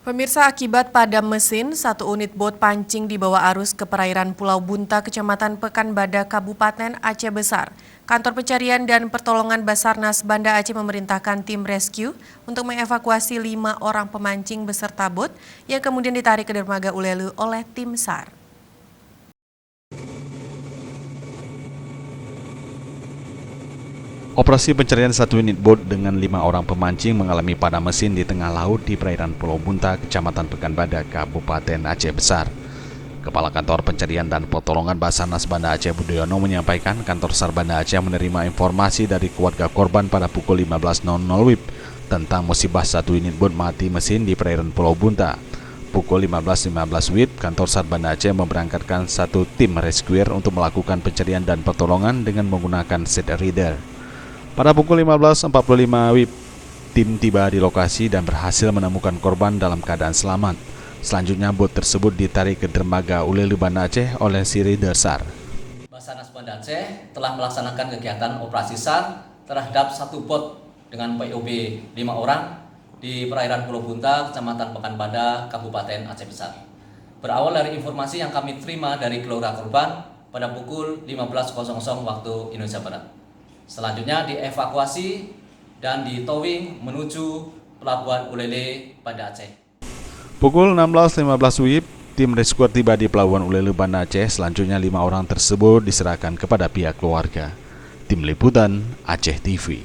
Pemirsa, akibat padam mesin, satu unit bot pancing di bawah arus ke perairan Pulau Bunta, Kecamatan Pekanbadak, Kabupaten Aceh Besar. Kantor Pencarian dan Pertolongan Basarnas Banda Aceh memerintahkan tim rescue untuk mengevakuasi 5 orang pemancing beserta bot yang kemudian ditarik ke dermaga Ulelu oleh tim SAR. Operasi pencarian satu unit bot dengan 5 orang pemancing mengalami padam mesin di tengah laut di perairan Pulau Bunta, Kecamatan Pekanbadak, Kabupaten Aceh Besar. Kepala Kantor Pencarian dan Pertolongan Basarnas Banda Aceh Budoyono menyampaikan kantor SAR Banda Aceh menerima informasi dari keluarga korban pada pukul 15.00 WIB tentang musibah satu unit bot mati mesin di perairan Pulau Bunta. Pukul 15.15 WIB, kantor SAR Banda Aceh memberangkatkan satu tim rescuer untuk melakukan pencarian dan pertolongan dengan menggunakan set reader. Pada pukul 15.45 WIB, tim tiba di lokasi dan berhasil menemukan korban dalam keadaan selamat. Selanjutnya, bot tersebut ditarik ke dermaga Ulelu Banda Aceh oleh si reader SAR. Basarnas Banda Aceh telah melaksanakan kegiatan operasi SAR terhadap satu bot dengan POB 5 orang di perairan Pulau Bunta, Kecamatan Pekanbadak, Kabupaten Aceh Besar. Berawal dari informasi yang kami terima dari keluarga korban pada pukul 15.00 waktu Indonesia Barat. Selanjutnya dievakuasi dan ditowing menuju Pelabuhan Ulele, Banda Aceh. Pukul 16.15 WIB, tim rescuer tiba di Pelabuhan Ulele, Banda Aceh. Selanjutnya 5 orang tersebut diserahkan kepada pihak keluarga. Tim Liputan Aceh TV.